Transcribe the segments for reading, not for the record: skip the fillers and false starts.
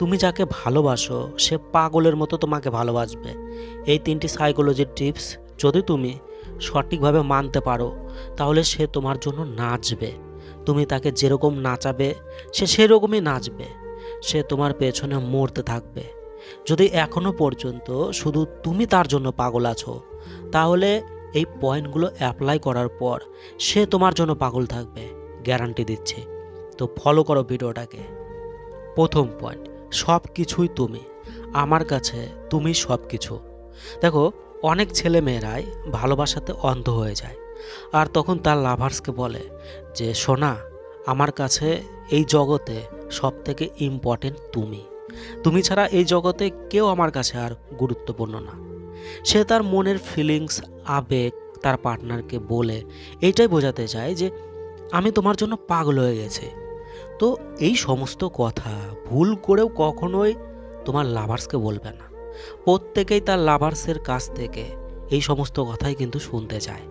তুমি যাকে ভালোবাসো সে পাগলের মতো তোমাকে ভালোবাসবে। এই 3টি সাইকোলজির টিপস যদি তুমি সঠিকভাবে মানতে পারো তাহলে সে তোমার জন্য নাচবে। তুমি তাকে যেরকম নাচাবে সে সেরকমই নাচবে। সে তোমার পেছনে মরতে থাকবে। যদি এখনো পর্যন্ত শুধু তুমি তার জন্য পাগল আছো তাহলে এই পয়েন্টগুলো অ্যাপ্লাই করার পর সে তোমার জন্য পাগল থাকবে, গ্যারান্টি দিচ্ছি। তো ফলো করো ভিডিওটাকে। প্রথম পয়েন্ট, সব কিছুই তুমি। আমার কাছে তুমি সব কিছু। দেখো, অনেক ছেলে মেয়েরাই ভালোবাসাতে অন্ধ হয়ে যায় আর তখন তার লাভার্সকে বলে যে সোনা, আমার কাছে এই জগতে সব থেকে ইম্পর্টেন্ট তুমি। তুমি ছাড়া এই জগতে কেউ আমার কাছে আর গুরুত্বপূর্ণ না। সে তার মনের ফিলিংস, আবেগ তার পার্টনারকে বলে এইটাই বোঝাতে চায় যে আমি তোমার জন্য পাগল হয়ে গেছি। তো এই সমস্ত কথা ভুল করেও কখনোই তোমার লাভার্সকে বলবে না। প্রত্যেকেই তার লাভার্সের কাছ থেকে এই সমস্ত কথাই কিন্তু শুনতে চায়,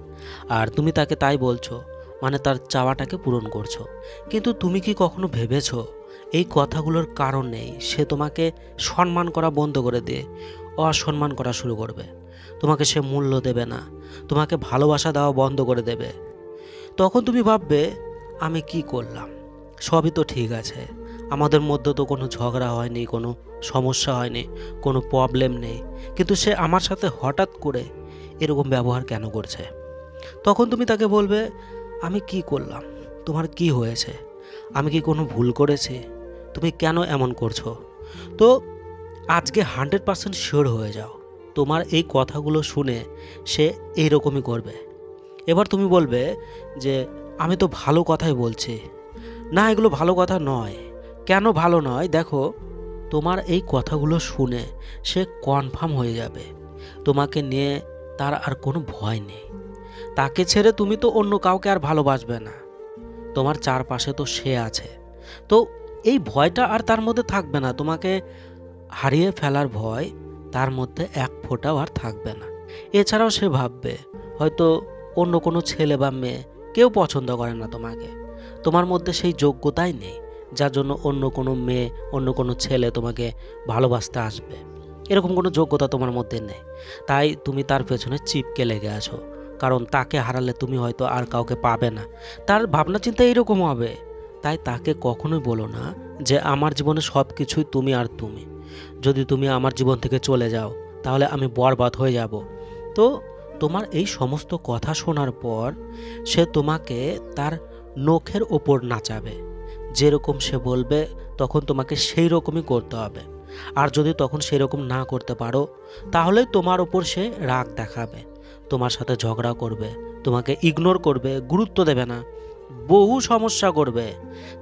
আর তুমি তাকে তাই বলছো, মানে তার চাওয়াটাকে পূরণ করছো। কিন্তু তুমি কি কখনো ভেবেছো এই কথাগুলোর কারণেই সে তোমাকে সম্মান করা বন্ধ করে দিয়ে অসম্মান করা শুরু করবে? তোমাকে সে মূল্য দেবে না, তোমাকে ভালোবাসা দেওয়া বন্ধ করে দেবে। তখন তুমি ভাববে আমি কি করলাম, সবই তো ঠিক আছে, আমাদের মধ্যে তো কোনো ঝগড়া হয়নি, কোনো সমস্যা হয়নি, কোনো প্রবলেম নেই, কিন্তু সে আমার সাথে হঠাৎ করে এরকম ব্যবহার কেন করছে? তখন তুমি তাকে বলবে আমি কি করলাম, তোমার কি হয়েছে, আমি কি কোনো ভুল করেছি, তুমি কেন এমন করছো? তো আজকে 100% শিওর হয়ে যাও, তোমার এই কথাগুলো শুনে সে এইরকমই করবে। এবার তুমি বলবে যে আমি তো ভালো কথাই বলছি। না, এগুলো ভালো কথা নয়। কেন ভালো নয়? দেখো, তোমার এই কথাগুলো শুনে সে কনফার্ম হয়ে যাবে তোমাকে নিয়ে তার আর কোনো ভয় নেই। তাকে ছেড়ে তুমি তো অন্য কাউকে আর ভালোবাসবে না, তোমার চারপাশে তো সে আছে। তো এই ভয়টা আর তার মধ্যে থাকবে না, তোমাকে হারিয়ে ফেলার ভয় তার মধ্যে এক ফোঁটাও আর থাকবে না। এছাড়াও সে ভাববে হয়তো অন্য কোনো ছেলে বা মেয়ে কেউ পছন্দ করে না তোমাকে, তোমার মধ্যে সেই যোগ্যতাই নেই যার জন্য অন্য কোনো মেয়ে, অন্য কোনো ছেলে তোমাকে ভালোবাসতে আসবে। এরকম কোনো যোগ্যতা তোমার মধ্যে নেই, তাই তুমি তার পেছনে চিপকে লেগে আছো। কারণ তাকে হারালে তুমি হয়তো আর কাউকে পাবে না, তার ভাবনা চিন্তা এইরকম হবে। তাই তাকে কখনোই বলো না যে আমার জীবনে সব কিছুই তুমি আর তুমি। যদি তুমি আমার জীবন থেকে চলে যাও তাহলে আমি বরবাদ হয়ে যাব। তো তোমার এই সমস্ত কথা শোনার পর সে তোমাকে তার নখের ওপর নাচাবে। যেরকম সে বলবে তখন তোমাকে সেই রকমই করতে হবে। আর যদি তখন সেই রকম না করতে পারো তাহলে তোমার ওপর সে রাগ দেখাবে, তোমার সাথে ঝগড়া করবে, তোমাকে ইগনোর করবে, গুরুত্ব দেবে না, বহু সমস্যা করবে।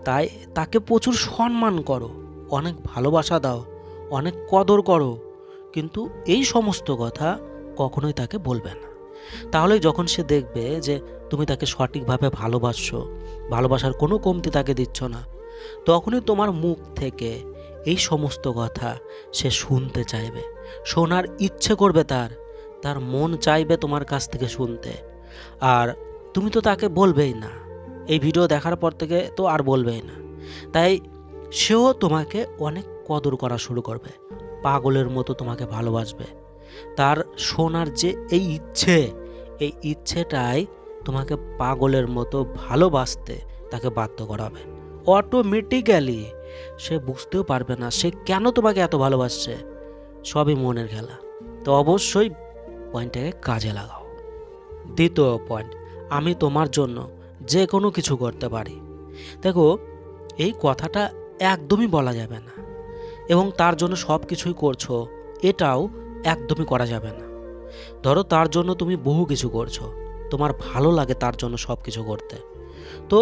তাই তাকে প্রচুর সম্মান করো, অনেক ভালোবাসা দাও, অনেক কদর করো, কিন্তু এই সমস্ত কথা কখনোই তাকে বলবে না। তাহলে যখন সে দেখবে যে তুমি তাকে সঠিকভাবে ভালোবাসছো, ভালোবাসার কোনো কমতি তাকে দিচ্ছ না, তখনই তোমার মুখ থেকে এই সমস্ত কথা সে শুনতে চাইবে, শোনার ইচ্ছে করবে, তার তার মন চাইবে তোমার কাছ থেকে শুনতে। আর তুমি তো তাকে বলবেই না, এই ভিডিও দেখার পর থেকে তো আর বলবেই না। তাই সেও তোমাকে অনেক কদর করা শুরু করবে, পাগলের মতো তোমাকে ভালোবাসবে। তার শোনার যে এই ইচ্ছেটাই তোমাকে পাগলের মতো ভালোবাসতে তাকে বাধ্য করাবে। অটোমেটিক্যালি সে বুঝতেও পারবে না সে কেন তোমাকে এত ভালোবাসছে, সবই মনের খেলা। তো অবশ্যই পয়েন্টটাকে কাজে লাগাও। দ্বিতীয় পয়েন্ট, আমি তোমার জন্য যে কোনো কিছু করতে পারি। দেখো, এই কথাটা একদমই বলা যাবে না, এবং তার জন্য সব কিছুই করছো এটাও একদমই করা যাবে না। ধরো তার জন্য তুমি বহু কিছু করছো, তোমার ভালো লাগে তার জন্য সব কিছু করতে, তো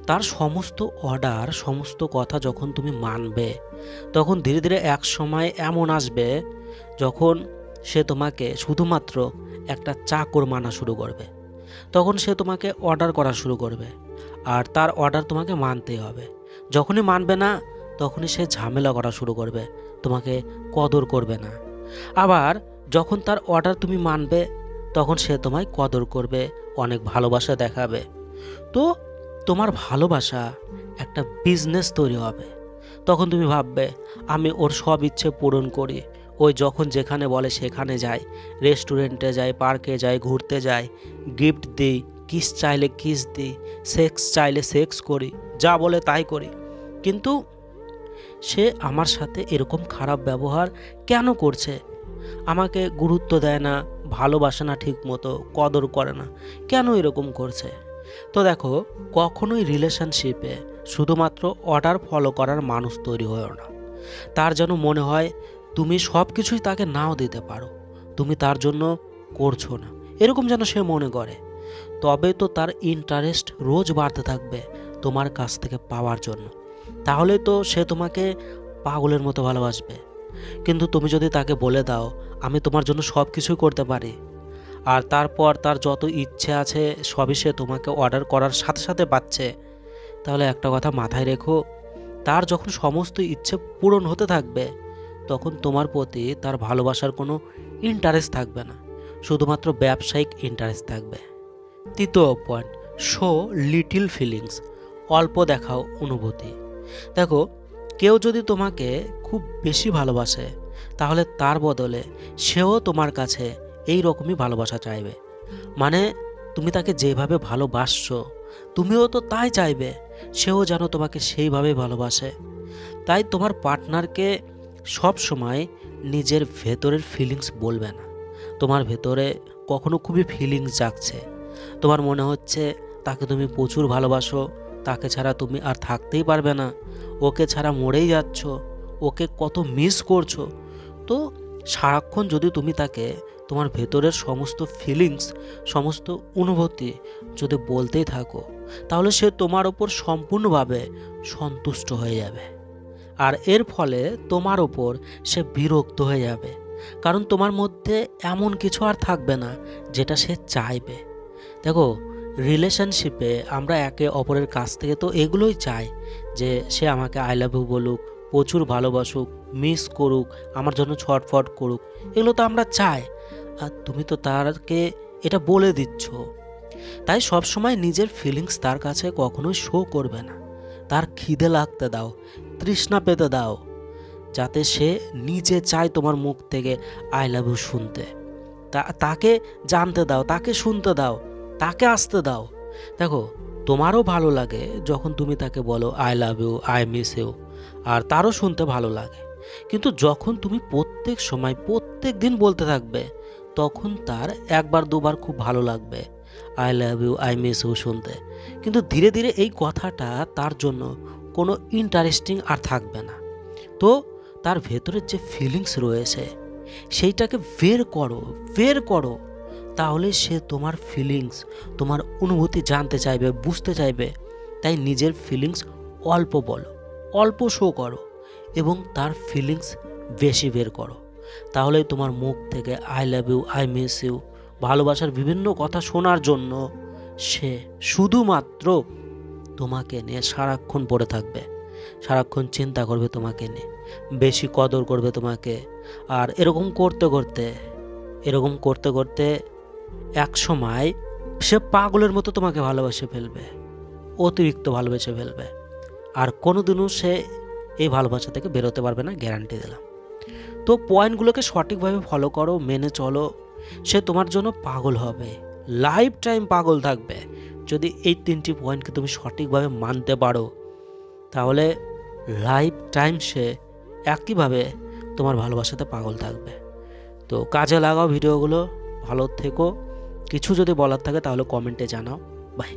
তার সমস্ত অর্ডার, সমস্ত কথা যখন তুমি মানবে তখন ধীরে ধীরে এক সময় এমন আসবে যখন সে তোমাকে শুধুমাত্র একটা চাকর মানা শুরু করবে। তখন সে তোমাকে অর্ডার করা শুরু করবে, আর তার অর্ডার তোমাকে মানতেই হবে। যখনই মানবে না তখনই সে ঝামেলা করা শুরু করবে, তোমাকে কদর করবে না। আবার যখন তার অর্ডার তুমি মানবে তখন সে তোমায় কদর করবে, অনেক ভালোবাসা দেখাবে। তো তোমার ভালোবাসা একটা বিজনেস তৈরি হবে, তখন তুমি ভাববে আমি ওর সব ইচ্ছে পূরণ করি, ওই যখন যেখানে বলে সেখানে যাই, রেস্টুরেন্টে যাই, পার্কে যাই, ঘুরতে যাই, গিফট দিই, কিস চাইলে কিস দিই, সেক্স চাইলে সেক্স করি, যা বলে তাই করি। কিন্তু সে আমার সাথে এরকম খারাপ ব্যবহার কেন করছে? আমাকে গুরুত্ব দেয় না, ভালোবাসে না, ঠিক মতো কদর করে না, কেন এরকম করছে? তো দেখো, কখনোই রিলেশনশিপে শুধুমাত্র অর্ডার ফলো করার মানুষ তৈরি হয়েও না। তার যেন মনে হয় তুমি সব কিছুই তাকে নাও দিতে পারো, তুমি তার জন্য করছো না, এরকম যেন সে মনে করে। তবে তো তার ইন্টারেস্ট রোজ বাড়তে থাকবে তোমার কাছ থেকে পাওয়ার জন্য, তাহলে তো সে তোমাকে পাগলের মতো ভালোবাসবে। কিন্তু তুমি যদি তাকে বলে দাও আমি তোমার জন্য সব কিছুই করতে পারি, আর তারপর তার যত ইচ্ছে আছে সবই সে তোমাকে অর্ডার করার সাথে সাথে পাচ্ছে, তাহলে একটা কথা মাথায় রেখো, তার যখন সমস্ত ইচ্ছে পূরণ হতে থাকবে তখন তোমার প্রতি তার ভালোবাসার কোনো ইন্টারেস্ট থাকবে না, শুধুমাত্র ব্যবসায়িক ইন্টারেস্ট থাকবে। তৃতীয় পয়েন্ট, শো লিটিল ফিলিংস, অল্প দেখাও অনুভূতি। দেখো, কেউ যদি তোমাকে খুব বেশি ভালোবাসে তাহলে তার বদলে সেও তোমার কাছে এই রকমই ভালোবাসা চাইবে। মানে তুমি তাকে যেভাবে ভালোবাসছো তুমিও তো তাই চাইবে সেও যেন তোমাকে সেইভাবে ভালোবাসে। তাই তোমার পার্টনারকে সব সময় নিজের ভেতরের ফিলিংস বলবে না। তোমার ভেতরে কখনো খুবই ফিলিংস জাগছে, তোমার মনে হচ্ছে তাকে তুমি প্রচুর ভালোবাসো, তাকে ছাড়া তুমি আর থাকতেই পারবে না, ওকে ছাড়া মরেই যাচ্ছ, ওকে কত মিস করছো। তো সারাক্ষণ যদি তুমি তাকে তোমার ভেতরের সমস্ত ফিলিংস, সমস্ত অনুভূতি যদি বলতেই থাকো তাহলে সে তোমার ওপর সম্পূর্ণভাবে সন্তুষ্ট হয়ে যাবে। আর এর ফলে তোমার ওপর সে বিরক্ত হয়ে যাবে, কারণ তোমার মধ্যে এমন কিছু আর থাকবে না যেটা সে চাইবে। দেখো, রিলেশনশিপে আমরা একে অপরের কাছ থেকে তো এগুলোই চাই, যে সে আমাকে আই লাভ ইউ বলুক, প্রচুর ভালোবাসুক, মিস করুক, আমার জন্য ছটফট করুক, এগুলো তো আমরা চাই। আর তুমি তো তারকে এটা বলে দিচ্ছ। তাই সবসময় নিজের ফিলিংস তার কাছে কখনোই শো করবে না। তার খিদে লাগতে দাও, তৃষ্ণা পেতে দাও, যাতে সে নিজে চায় তোমার মুখ থেকে আই লাভ ইউ শুনতে। তাকে জানতে দাও, তাকে শুনতে দাও, তাকে আসতে দাও। দেখো, তোমারও ভালো লাগে যখন তুমি তাকে বলো I love you, I miss you, আর তারও শুনতে ভালো লাগে। কিন্তু যখন তুমি প্রত্যেক সময় প্রত্যেক দিন বলতে থাকবে তখন তার একবার দুবার খুব ভালো লাগবে I love you, I miss you শুনতে, কিন্তু ধীরে ধীরে এই কথাটা তার জন্য কোনো ইন্টারেস্টিং আর থাকবে না। তো তার ভেতরের যে ফিলিংস রয়েছে সেইটাকে বের করো, বের করো, তাহলে সে তোমার ফিলিংস, তোমার অনুভূতি জানতে চাইবে, বুঝতে চাইবে। তাই নিজের ফিলিংস অল্প বলো, অল্প শো করো এবং তার ফিলিংস বেশি বের করো। তাহলে তোমার মুখ থেকে I love you, I miss you, ভালোবাসার বিভিন্ন কথা শোনার জন্য সে শুধুমাত্র তোমাকে নিয়ে সারাক্ষণ পড়ে থাকবে, সারাক্ষণ চিন্তা করবে তোমাকে নিয়ে, বেশি কদর করবে তোমাকে। আর এরকম করতে করতে এক সময় সে পাগলের মতো তোমাকে ভালোবেসে ফেলবে, অতিরিক্ত ভালোবেসে ফেলবে, আর কোনোদিনও সে এই ভালোবাসা থেকে বেরোতে পারবে না, গ্যারান্টি দিলাম। তো পয়েন্টগুলোকে সঠিকভাবে ফলো করো, মেনে চলো, সে তোমার জন্য পাগল হবে, লাইফ টাইম পাগল থাকবে। যদি এই 3টি পয়েন্টকে তুমি সঠিকভাবে মানতে পারো তাহলে লাইফ টাইম সে একইভাবে তোমার ভালোবাসাতে পাগল থাকবে। তো কাজে লাগাও ভিডিওগুলো, ভালো থেকো। কিছু যদি বলার থাকে তাহলে কমেন্টে জানাও। বাই।